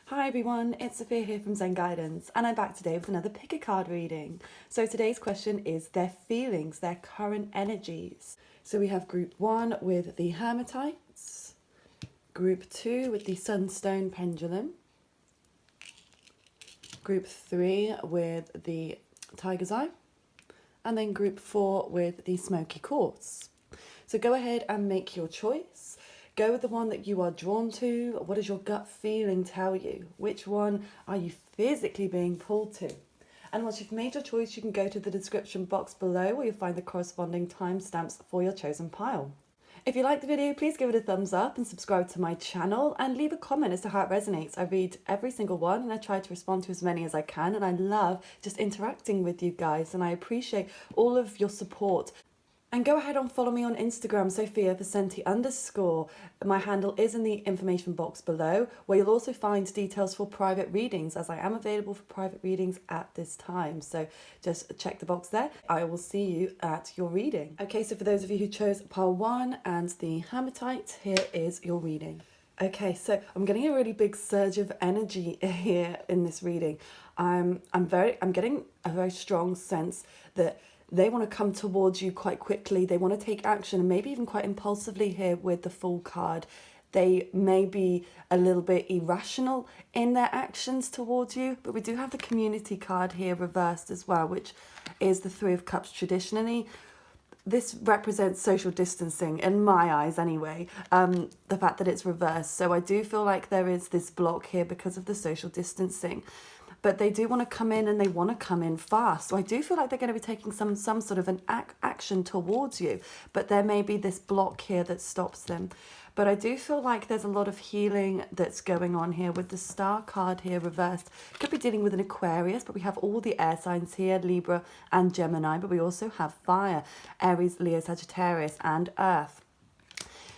Hi everyone, it's Sophia here from Zen Guidance, and I'm back today with another pick a card reading. So today's question is their feelings, their current energies. So we have group 1 with the Hermitites, group 2 with the Sunstone Pendulum, group 3 with the Tiger's Eye, and then group 4 with the Smoky Quartz. So go ahead and make your choice. Go with the one that you are drawn to. What does your gut feeling tell you? Which one are you physically being pulled to? And once you've made your choice, you can go to the description box below where you'll find the corresponding timestamps for your chosen pile. If you like the video, please give it a thumbs up and subscribe to my channel and leave a comment as to how it resonates. I read every single one and I try to respond to as many as I can, and I love just interacting with you guys and I appreciate all of your support. And go ahead and follow me on Instagram, Sophia_. My handle is in the information box below, where you'll also find details for private readings, as I am available for private readings at this time. So just check the box there. I will see you at your reading. Okay, so for those of you who chose pile 1 and the Hermitite, here is your reading. Okay, so I'm getting a really big surge of energy here in this reading. I'm getting a very strong sense that they want to come towards you quite quickly. They want to take action, and maybe even quite impulsively here with the Fool card. They may be a little bit irrational in their actions towards you, but we do have the Community card here reversed as well, which is the Three of Cups traditionally. This represents social distancing, in my eyes anyway, the fact that it's reversed. So I do feel like there is this block here because of the social distancing. But they do want to come in, and they want to come in fast. So I do feel like they're going to be taking some sort of an action towards you. But there may be this block here that stops them. But I do feel like there's a lot of healing that's going on here with the Star card here reversed. Could be dealing with an Aquarius, but we have all the air signs here, Libra and Gemini. But we also have fire, Aries, Leo, Sagittarius, and Earth.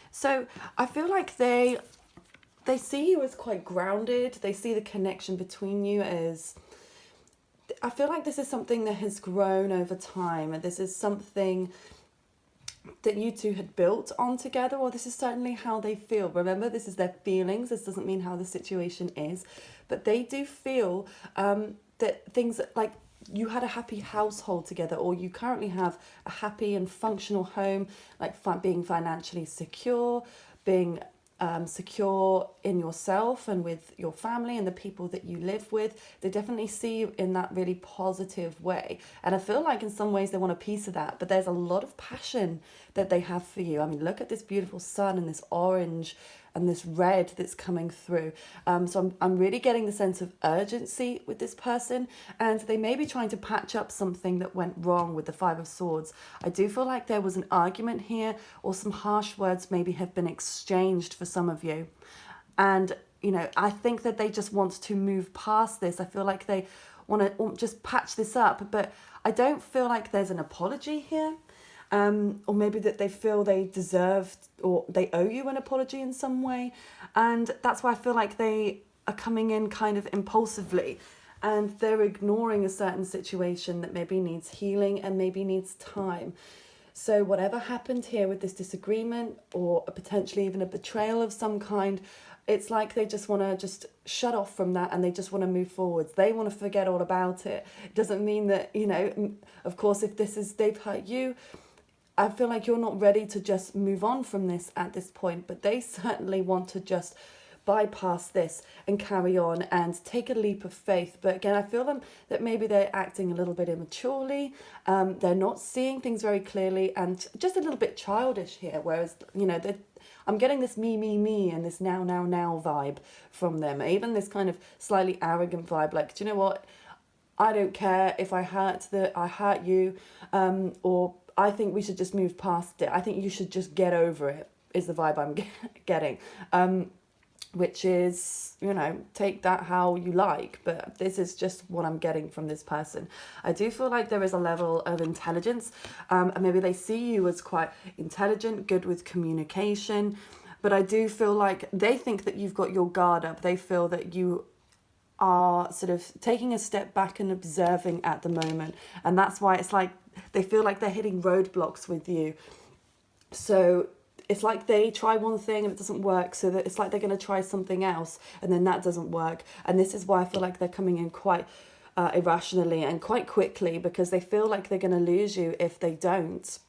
So I feel like they see you as quite grounded. They see the connection between you as... I feel like this is something that has grown over time, and this is something that you two had built on together, or this is certainly how they feel. Remember, this is their feelings. This doesn't mean how the situation is, but they do feel that things like you had a happy household together, or you currently have a happy and functional home, like being financially secure, being secure in yourself and with your family and the people that you live with. They definitely see you in that really positive way, and I feel like in some ways they want a piece of that, but there's a lot of passion that they have for you. I mean, look at this beautiful sun and this orange and this red that's coming through. So I'm really getting the sense of urgency with this person, and they may be trying to patch up something that went wrong with the Five of Swords. I do feel like there was an argument here, or some harsh words maybe have been exchanged for some of you. And, you know, I think that they just want to move past this. I feel like they want to just patch this up, but I don't feel like there's an apology here. Or maybe that they feel they deserve, or they owe you an apology in some way. And that's why I feel like they are coming in kind of impulsively, and they're ignoring a certain situation that maybe needs healing and maybe needs time. So whatever happened here with this disagreement, or potentially even a betrayal of some kind, it's like they just want to just shut off from that, and they just want to move forwards. They want to forget all about it. It doesn't mean that, you know, of course, if they've hurt you, I feel like you're not ready to just move on from this at this point, but they certainly want to just bypass this and carry on and take a leap of faith. But again, I feel that maybe they're acting a little bit immaturely. They're not seeing things very clearly, and just a little bit childish here. Whereas, you know, I'm getting this me, and this now vibe from them. Even this kind of slightly arrogant vibe, like, do you know what? I don't care if I hurt you, or I think we should just move past it. I think you should just get over it, is the vibe I'm getting. Which is, you know, take that how you like, but this is just what I'm getting from this person. I do feel like there is a level of intelligence, and maybe they see you as quite intelligent, good with communication, but I do feel like they think that you've got your guard up. They feel that you are sort of taking a step back and observing at the moment, and that's why it's like they feel like they're hitting roadblocks with you. So it's like they try one thing and it doesn't work, so that it's like they're going to try something else and then that doesn't work. And this is why I feel like they're coming in quite irrationally and quite quickly, because they feel like they're going to lose you if they don't.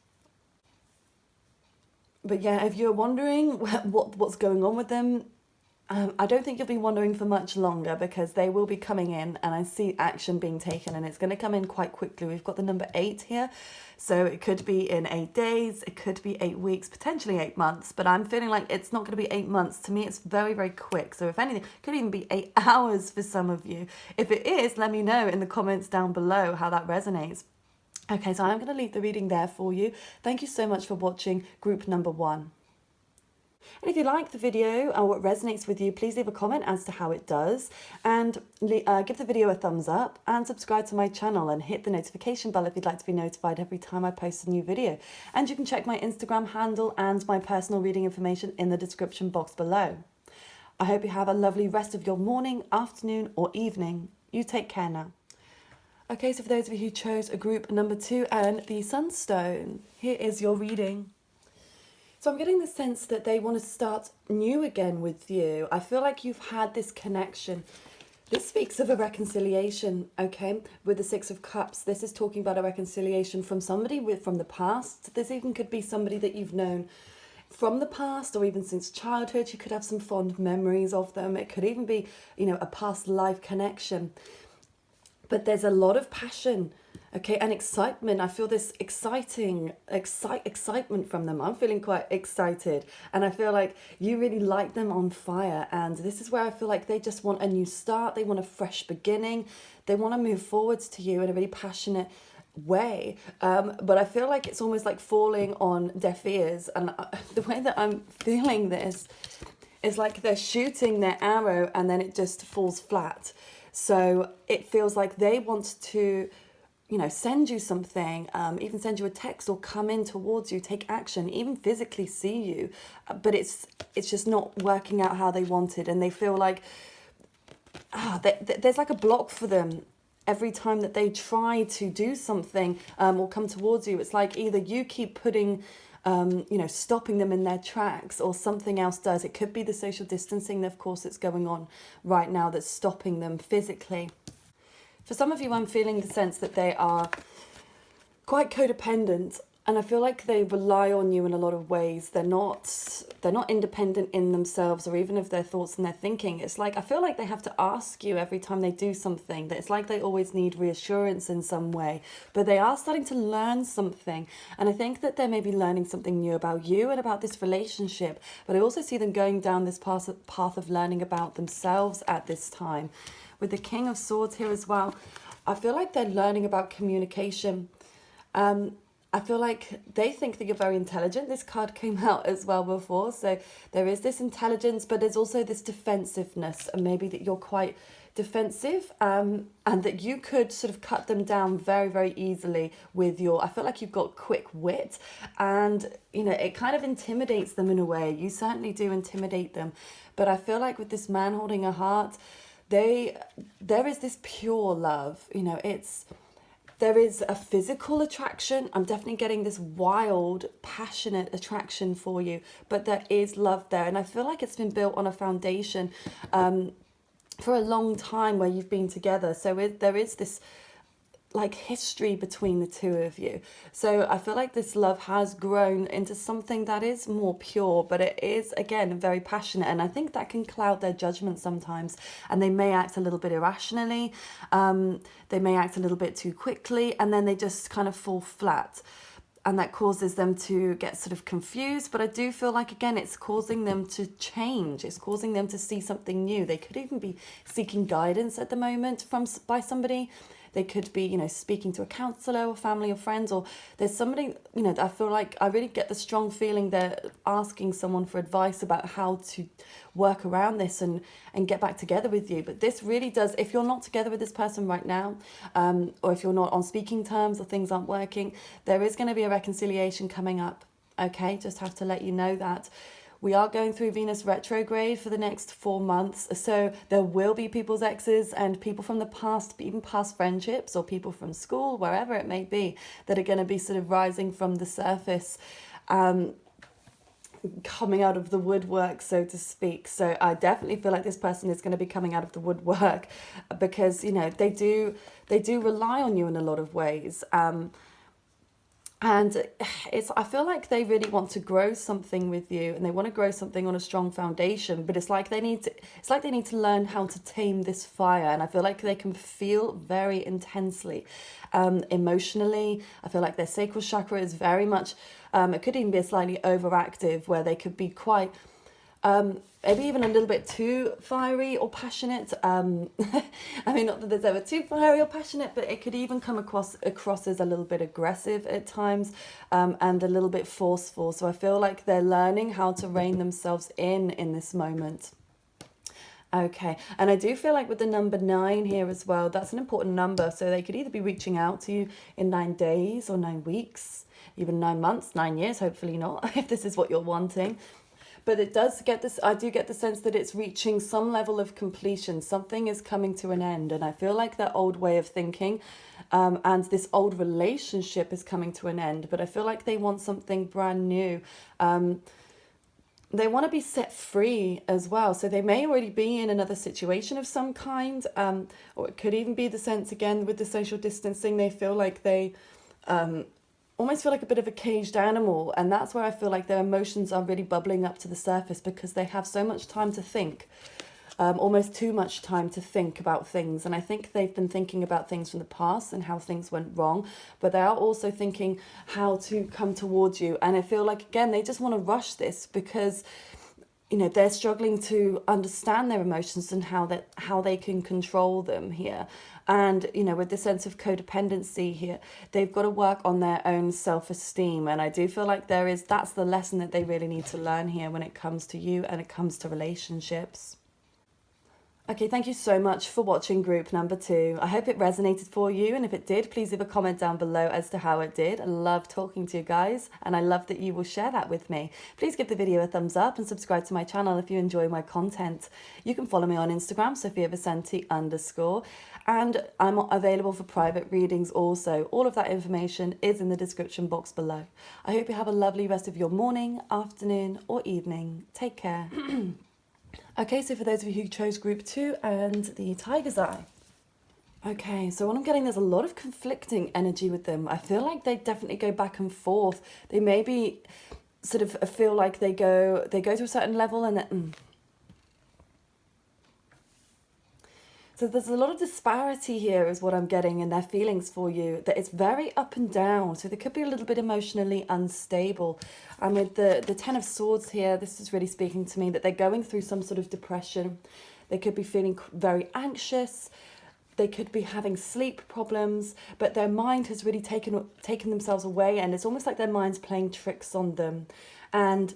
But yeah, if you're wondering what's going on with them, I don't think you'll be wondering for much longer, because they will be coming in and I see action being taken, and it's going to come in quite quickly. We've got the number 8 here, so it could be in 8 days, it could be 8 weeks, potentially 8 months, but I'm feeling like it's not going to be 8 months. To me, it's very, very quick. So if anything, it could even be 8 hours for some of you. If it is, let me know in the comments down below how that resonates. Okay, so I'm going to leave the reading there for you. Thank you so much for watching group number 1. And if you like the video or what resonates with you, please leave a comment as to how it does, and give the video a thumbs up and subscribe to my channel and hit the notification bell if you'd like to be notified every time I post a new video. And you can check my Instagram handle and my personal reading information in the description box below. I hope you have a lovely rest of your morning, afternoon or evening. You take care now. Okay, so for those of you who chose a group number 2 and the Sunstone, here is your reading. So I'm getting the sense that they want to start new again with you. I feel like you've had this connection. This speaks of a reconciliation, okay, with the 6 of Cups. This is talking about a reconciliation from somebody from the past. This even could be somebody that you've known from the past or even since childhood. You could have some fond memories of them. It could even be, you know, a past life connection. But there's a lot of passion, okay, and excitement. I feel this excitement from them. I'm feeling quite excited, and I feel like you really light them on fire. And this is where I feel like they just want a new start. They want a fresh beginning. They want to move forwards to you in a really passionate way. But I feel like it's almost like falling on deaf ears. And the way that I'm feeling this is like they're shooting their arrow and then it just falls flat. So it feels like they want to, you know, send you something, even send you a text or come in towards you, take action, even physically see you. But it's just not working out how they wanted. And they feel like there's like a block for them every time that they try to do something or come towards you. It's like either you keep putting you know, stopping them in their tracks, or something else does. It could be the social distancing, of course, that's going on right now that's stopping them physically. For some of you, I'm feeling the sense that they are quite codependent, and I feel like they rely on you in a lot of ways. They're not independent in themselves, or even of their thoughts and their thinking. It's like I feel like they have to ask you every time they do something. That it's like they always need reassurance in some way. But they are starting to learn something, and I think that they're maybe learning something new about you and about this relationship. But I also see them going down this path of learning about themselves at this time. With the King of Swords here as well, I feel like they're learning about communication. I feel like they think that you're very intelligent. This card came out as well before. So there is this intelligence, but there's also this defensiveness, and maybe that you're quite defensive, and that you could sort of cut them down very, very easily with your, I feel like you've got quick wit, and, you know, it kind of intimidates them in a way. You certainly do intimidate them. But I feel like with this man holding a heart, there is this pure love, you know, there is a physical attraction. I'm definitely getting this wild, passionate attraction for you, but there is love there. And I feel like it's been built on a foundation for a long time where you've been together. So there is this like history between the two of you. So I feel like this love has grown into something that is more pure, but it is, again, very passionate. And I think that can cloud their judgment sometimes, and they may act a little bit irrationally. They may act a little bit too quickly, and then they just kind of fall flat. And that causes them to get sort of confused. But I do feel like, again, it's causing them to change. It's causing them to see something new. They could even be seeking guidance at the moment by somebody. They could be, you know, speaking to a counsellor or family or friends, or there's somebody, you know, I feel like I really get the strong feeling they're asking someone for advice about how to work around this and get back together with you. But this really does, if you're not together with this person right now, or if you're not on speaking terms or things aren't working, there is going to be a reconciliation coming up, okay? Just have to let you know that. We are going through Venus retrograde for the next 4 months. So there will be people's exes and people from the past, even past friendships or people from school, wherever it may be, that are going to be sort of rising from the surface. coming out of the woodwork, so to speak. So I definitely feel like this person is going to be coming out of the woodwork, because, you know, they do rely on you in a lot of ways. And I feel like they really want to grow something with you, and they want to grow something on a strong foundation, but it's like they need to learn how to tame this fire. And I feel like they can feel very intensely, emotionally. I feel like their sacral chakra is very much, it could even be slightly overactive, where they could be quite, maybe even a little bit too fiery or passionate. I mean, not that there's ever too fiery or passionate, but it could even come across as a little bit aggressive at times, and a little bit forceful. So I feel like they're learning how to rein themselves in this moment. Okay, and I do feel like with the number 9 here as well, that's an important number. So they could either be reaching out to you in 9 days or 9 weeks, even 9 months, 9 years, hopefully not, if this is what you're wanting. But it does get this, I do get the sense that it's reaching some level of completion. Something is coming to an end. And I feel like that old way of thinking, and this old relationship is coming to an end. But I feel like they want something brand new. They want to be set free as well. So they may already be in another situation of some kind. Or it could even be the sense, again, with the social distancing, they feel like they almost feel like a bit of a caged animal. And that's where I feel like their emotions are really bubbling up to the surface, because they have so much time to think, almost too much time to think about things. And I think they've been thinking about things from the past and how things went wrong, but they are also thinking how to come towards you. And I feel like, again, they just want to rush this, because, you know, they're struggling to understand their emotions and how they can control them here. And, you know, with the sense of codependency here, they've got to work on their own self-esteem. And I do feel like that's the lesson that they really need to learn here when it comes to you and it comes to relationships. Okay, thank you so much for watching group number 2. I hope it resonated for you, and if it did, please leave a comment down below as to how it did. I love talking to you guys, and I love that you will share that with me. Please give the video a thumbs up and subscribe to my channel if you enjoy my content. You can follow me on Instagram, _SophiaVicenti_, and I'm available for private readings also. All of that information is in the description box below. I hope you have a lovely rest of your morning, afternoon, or evening. Take care. Okay, so for those of you who chose group 2 and the Tiger's Eye. Okay, so what I'm getting, there's a lot of conflicting energy with them. I feel like they definitely go back and forth. They maybe sort of feel like they go to a certain level and then... So there's a lot of disparity here is what I'm getting in their feelings for you, that it's very up and down. So they could be a little bit emotionally unstable. And with the 10 of Swords here, this is really speaking to me that they're going through some sort of depression. They could be feeling very anxious. They could be having sleep problems, but their mind has really taken themselves away, and it's almost like their mind's playing tricks on them. And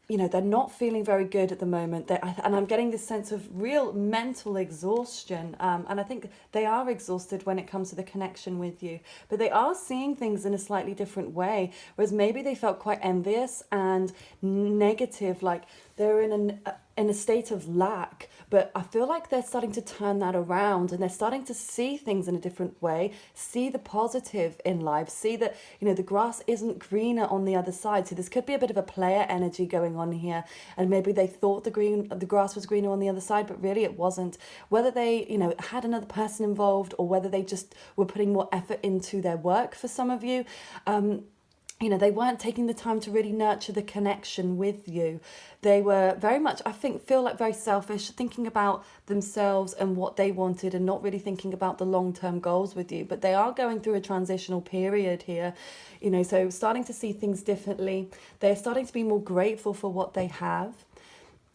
you know, they're not feeling very good at the moment. And I'm getting this sense of real mental exhaustion. And I think they are exhausted when it comes to the connection with you. But they are seeing things in a slightly different way. Whereas maybe they felt quite envious and negative, like they're in a state of lack. But I feel like they're starting to turn that around, and they're starting to see things in a different way, see the positive in life, see that, you know, the grass isn't greener on the other side. So this could be a bit of a player energy going on here, and maybe they thought the grass was greener on the other side, but really it wasn't. Whether they, you know, had another person involved, or whether they just were putting more effort into their work for some of you, you know, they weren't taking the time to really nurture the connection with you. They were very much, I think, feel like very selfish, thinking about themselves and what they wanted, and not really thinking about the long-term goals with you. But they are going through a transitional period here, you know, so starting to see things differently. They're starting to be more grateful for what they have.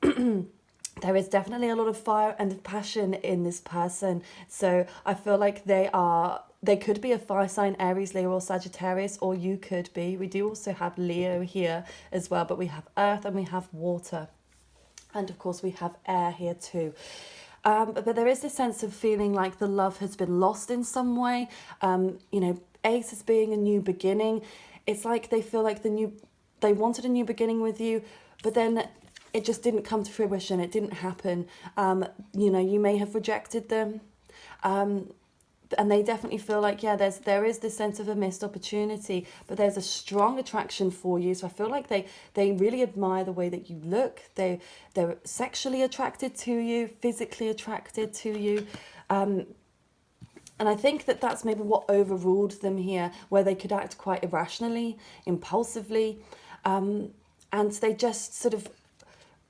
There is definitely a lot of fire and passion in this person. So I feel like they could be a fire sign, Aries, Leo, or Sagittarius, or you could be. We do also have Leo here as well, but we have earth and we have water. And of course we have air here too. But there is this sense of feeling like the love has been lost in some way. You know, Ace is being a new beginning. It's like they feel like they wanted a new beginning with you, but then it just didn't come to fruition. It didn't happen. You know, you may have rejected them. and they definitely feel like, yeah, there is this sense of a missed opportunity, but there's a strong attraction for you. So I feel like they really admire the way that you look. They're sexually attracted to you, physically attracted to you. And I think that that's maybe what overruled them here, where they could act quite irrationally, impulsively, and they just sort of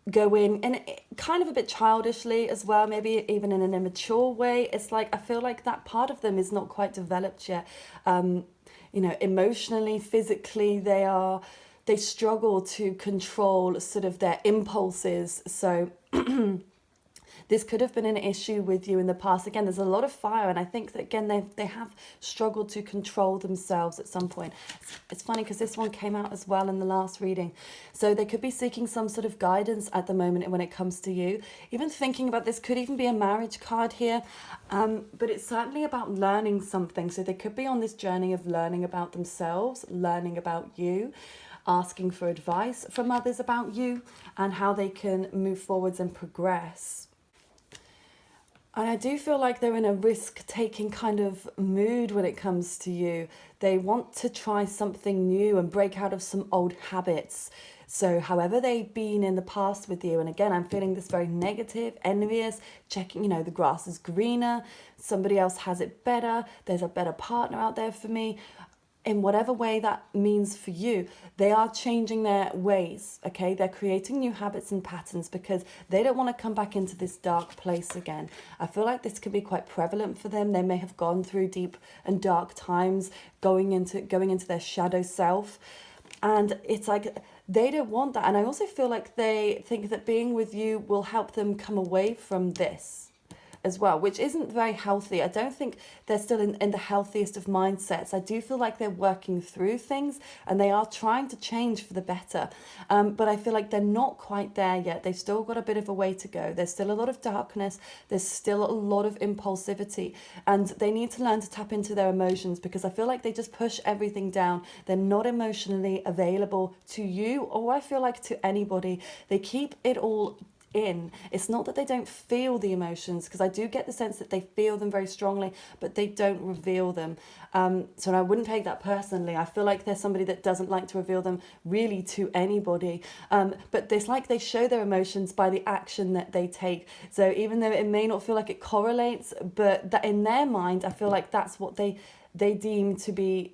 go in, and kind of a bit childishly as well, maybe even in an immature way. It's like, I feel like that part of them is not quite developed yet. Emotionally, physically, they struggle to control sort of their impulses. So this could have been an issue with you in the past. Again, there's a lot of fire, and I think that, again, they have struggled to control themselves at some point. It's funny because this one came out as well in the last reading. So they could be seeking some sort of guidance at the moment when it comes to you. Even thinking about this could even be a marriage card here, but it's certainly about learning something. So they could be on this journey of learning about themselves, learning about you, asking for advice from others about you and how they can move forwards and progress. And I do feel like they're in a risk-taking kind of mood when it comes to you. They want to try something new and break out of some old habits. So however they've been in the past with you, and again, I'm feeling this very negative, envious, checking, the grass is greener, somebody else has it better, there's a better partner out there for me. In whatever way that means for you, they are changing their ways, okay? They're creating new habits and patterns because they don't want to come back into this dark place again. I feel like this can be quite prevalent for them. They may have gone through deep and dark times, going into their shadow self. And it's like they don't want that. And I also feel like they think that being with you will help them come away from this as well, which isn't very healthy. I don't think they're still in the healthiest of mindsets. I do feel like they're working through things and they are trying to change for the better. But I feel like they're not quite there yet. They've still got a bit of a way to go. There's still a lot of darkness. There's still a lot of impulsivity, and they need to learn to tap into their emotions, because I feel like they just push everything down. They're not emotionally available to you, or I feel like to anybody. They keep it all in. It's not that they don't feel the emotions, because I do get the sense that they feel them very strongly, but they don't reveal them. So I wouldn't take that personally. I feel like there's somebody that doesn't like to reveal them really to anybody. But it's like they show their emotions by the action that they take. So even though it may not feel like it correlates, but that in their mind, I feel like that's what they deem to be,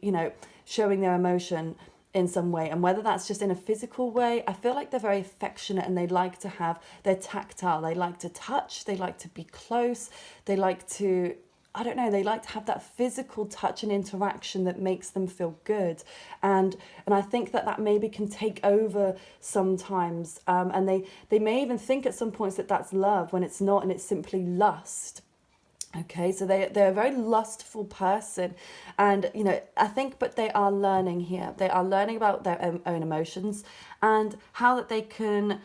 showing their emotion in some way. And whether that's just in a physical way, I feel like they're very affectionate and they like to have, they're tactile, they like to touch, they like to be close, they like to, they like to have that physical touch and interaction that makes them feel good. And I think that maybe can take over sometimes. And they may even think at some points that that's love when it's not, and it's simply lust. Okay, so they're a very lustful person, and I think, but they are learning here. They are learning about their own emotions and how that they can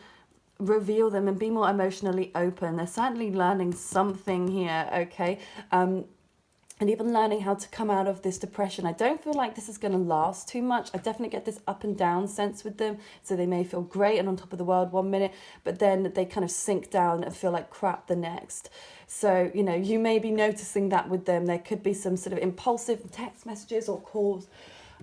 reveal them and be more emotionally open. They're certainly learning something here, okay, and even learning how to come out of this depression. I don't feel like this is going to last too much. I definitely get this up and down sense with them. So they may feel great and on top of the world one minute, but then they kind of sink down and feel like crap the next. So, you may be noticing that with them. There could be some sort of impulsive text messages or calls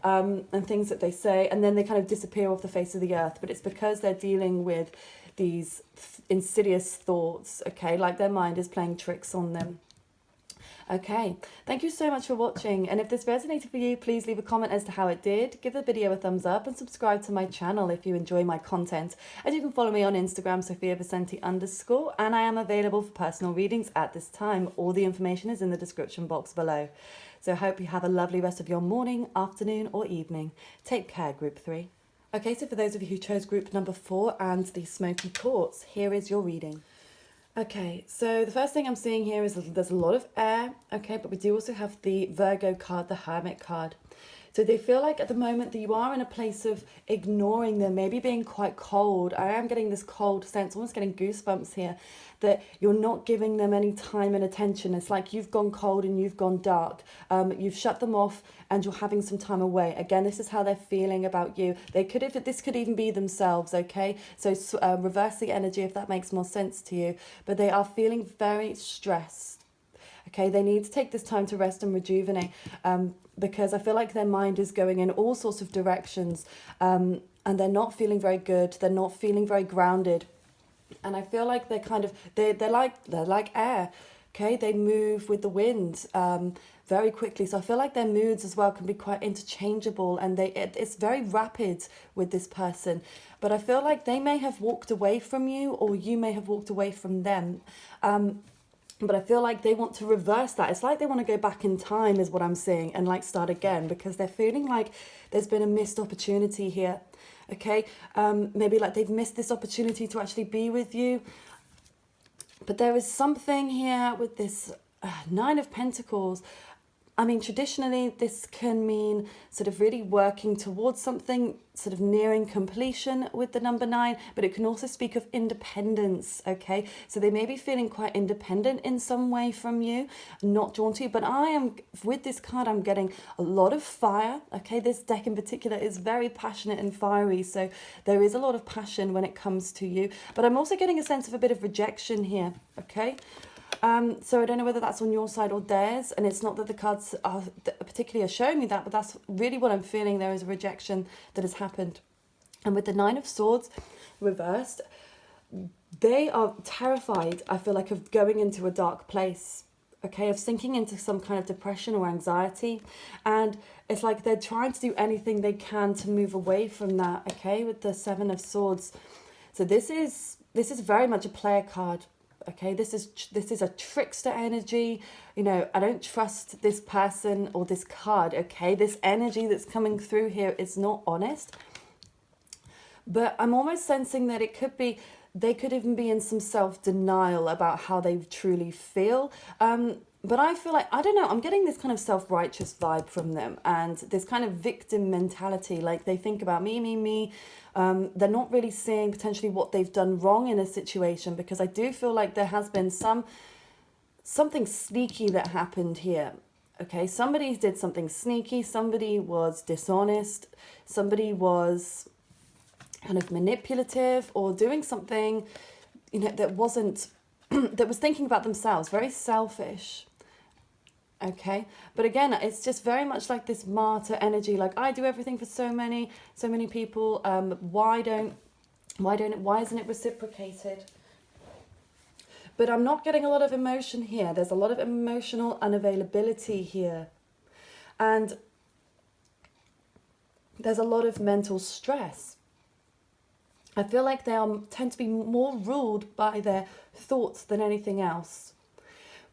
and things that they say, and then they kind of disappear off the face of the earth. But it's because they're dealing with these insidious thoughts, okay? Like their mind is playing tricks on them. Okay, thank you so much for watching, and if this resonated for you, please leave a comment as to how it did, give the video a thumbs up and subscribe to my channel if you enjoy my content. And you can follow me on Instagram, @SophiaVicenti_, and I am available for personal readings at this time. All the information is in the description box below. So I hope you have a lovely rest of your morning, afternoon or evening. Take care, Group 3. Okay, so for those of you who chose Group number 4 and the Smoky Quartz, here is your reading. Okay, so the first thing I'm seeing here is there's a lot of air, okay, but we do also have the Virgo card, the Hermit card. So they feel like at the moment that you are in a place of ignoring them, maybe being quite cold. I am getting this cold sense, almost getting goosebumps here, that you're not giving them any time and attention. It's like you've gone cold and you've gone dark. You've shut them off and you're having some time away. Again, this is how they're feeling about you. This could even be themselves, okay? So reverse the energy if that makes more sense to you. But they are feeling very stressed. Okay, they need to take this time to rest and rejuvenate, because I feel like their mind is going in all sorts of directions, and they're not feeling very good. They're not feeling very grounded. And I feel like they're like air. Okay, they move with the wind very quickly. So I feel like their moods as well can be quite interchangeable, and it's very rapid with this person. But I feel like they may have walked away from you, or you may have walked away from them. But I feel like they want to reverse that. It's like they want to go back in time, is what I'm seeing, and like start again, because they're feeling like there's been a missed opportunity here. Okay, maybe like they've missed this opportunity to actually be with you. But there is something here with this Nine of Pentacles. I mean, traditionally, this can mean sort of really working towards something, sort of nearing completion with the number 9, but it can also speak of independence, okay? So they may be feeling quite independent in some way from you, not drawn to you, but with this card, I'm getting a lot of fire, okay? This deck in particular is very passionate and fiery, so there is a lot of passion when it comes to you, but I'm also getting a sense of a bit of rejection here, okay? So I don't know whether that's on your side or theirs, and it's not that the cards are particularly are showing me that, but that's really what I'm feeling. There is a rejection that has happened. And with the Nine of Swords reversed, they are terrified, I feel like, of going into a dark place, okay, of sinking into some kind of depression or anxiety. And it's like they're trying to do anything they can to move away from that, okay, with the Seven of Swords. So this is very much a player card. Okay, this is a trickster energy. You know, I don't trust this person or this card, okay? This energy that's coming through here is not honest. But I'm almost sensing that they could even be in some self-denial about how they truly feel. But I feel like, I don't know, I'm getting this kind of self-righteous vibe from them, and this kind of victim mentality, like they think about me. They're not really seeing potentially what they've done wrong in a situation, because I do feel like there has been something sneaky that happened here. Okay, somebody did something sneaky, somebody was dishonest, somebody was kind of manipulative or doing something, you know, that wasn't, that was thinking about themselves, very selfish. Okay, but again, it's just very much like this martyr energy, like I do everything for so many people. Why isn't it reciprocated? But I'm not getting a lot of emotion here. There's a lot of emotional unavailability here, and there's a lot of mental stress. I feel like they tend to be more ruled by their thoughts than anything else.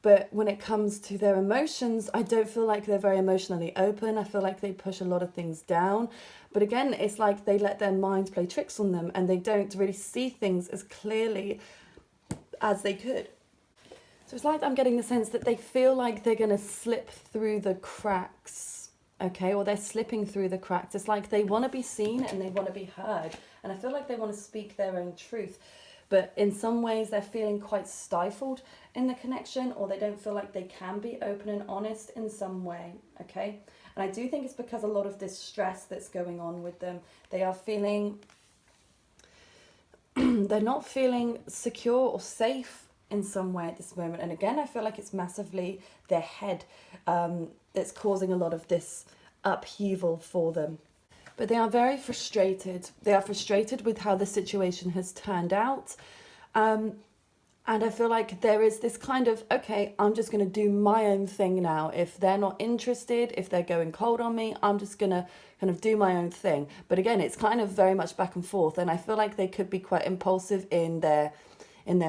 But when it comes to their emotions, I don't feel like they're very emotionally open. I feel like they push a lot of things down. But again, it's like they let their mind play tricks on them, and they don't really see things as clearly as they could. So it's like I'm getting the sense that they feel like they're going to slip through the cracks, okay? Or they're slipping through the cracks. It's like they want to be seen and they want to be heard. And I feel like they want to speak their own truth. But in some ways, they're feeling quite stifled in the connection, or they don't feel like they can be open and honest in some way, okay? And I do think it's because a lot of this stress that's going on with them, they are feeling, they're not feeling secure or safe in some way at this moment. And again, I feel like it's massively their head that's causing a lot of this upheaval for them. But they are very frustrated. They are frustrated with how the situation has turned out. And I feel like there is this kind of, okay, I'm just going to do my own thing now. If they're not interested, if they're going cold on me, I'm just going to kind of do my own thing. But again, it's kind of very much back and forth. And I feel like they could be quite impulsive in their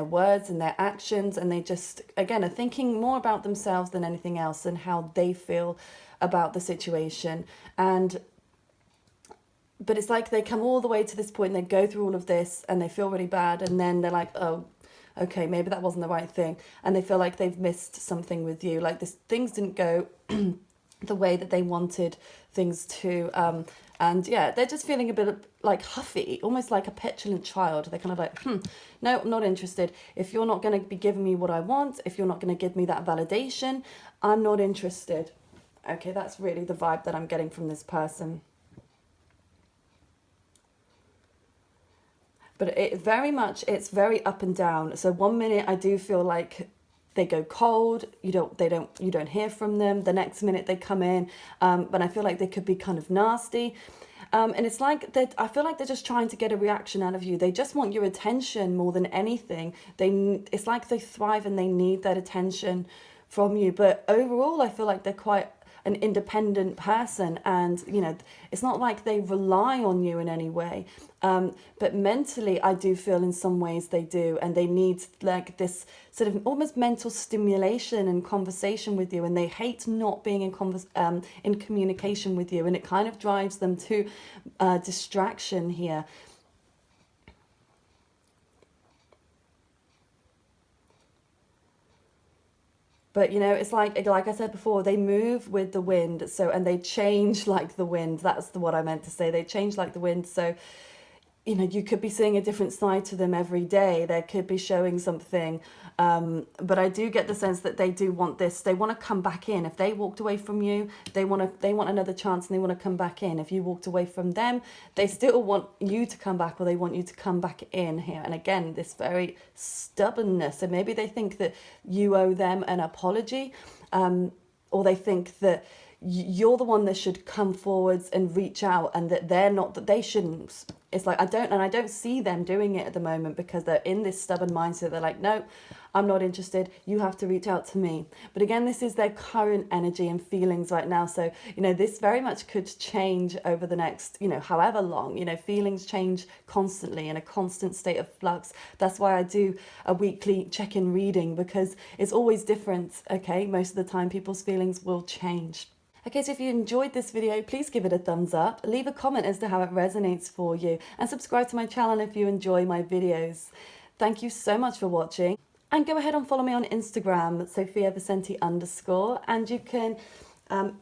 words and their actions. And they just, again, are thinking more about themselves than anything else and how they feel about the situation. But it's like they come all the way to this point, and they go through all of this and they feel really bad, and then they're like, oh, okay, maybe that wasn't the right thing, and they feel like they've missed something with you, like things didn't go the way that they wanted things to, and yeah, they're just feeling a bit like huffy, almost like a petulant child. They're kind of like, no, I'm not interested. If you're not going to be giving me what I want, if you're not going to give me that validation, I'm not interested. Okay, that's really the vibe that I'm getting from this person. But it's very up and down. So 1 minute I do feel like they go cold, you don't hear from them. The next minute they come in, but I feel like they could be kind of nasty. And it's like that. I feel like they're just trying to get a reaction out of you. They just want your attention more than anything. It's like they thrive and they need that attention from you. But overall, I feel like they're quite an independent person, and it's not like they rely on you in any way, but mentally I do feel in some ways they do, and they need like this sort of almost mental stimulation and conversation with you, and they hate not being in communication with you, and it kind of drives them to distraction here. But it's like I said before, they move with the wind. So, and they change like the wind. That's what I meant to say. They change like the wind. So, you could be seeing a different side to them every day. They could be showing something. But I do get the sense that they do want this. They want to come back in. If they walked away from you, they want another chance, and they want to come back in. If you walked away from them, they still want you to come back, or they want you to come back in here. And again, this very stubbornness. So maybe they think that you owe them an apology, or they think that you're the one that should come forwards and reach out, and that that they shouldn't. It's like I don't see them doing it at the moment, because they're in this stubborn mindset. They're like, no, I'm not interested. You have to reach out to me. But again, this is their current energy and feelings right now. So, this very much could change over the next, however long. Feelings change constantly, in a constant state of flux. That's why I do a weekly check-in reading, because it's always different. Okay, most of the time people's feelings will change. Okay, so if you enjoyed this video, please give it a thumbs up, leave a comment as to how it resonates for you, and subscribe to my channel if you enjoy my videos. Thank you so much for watching, and go ahead and follow me on Instagram, @SophiaVicenti_, and you can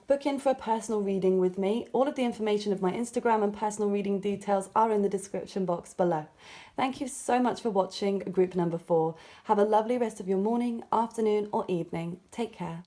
book in for a personal reading with me. All of the information of my Instagram and personal reading details are in the description box below. Thank you so much for watching group number 4. Have a lovely rest of your morning, afternoon, or evening. Take care.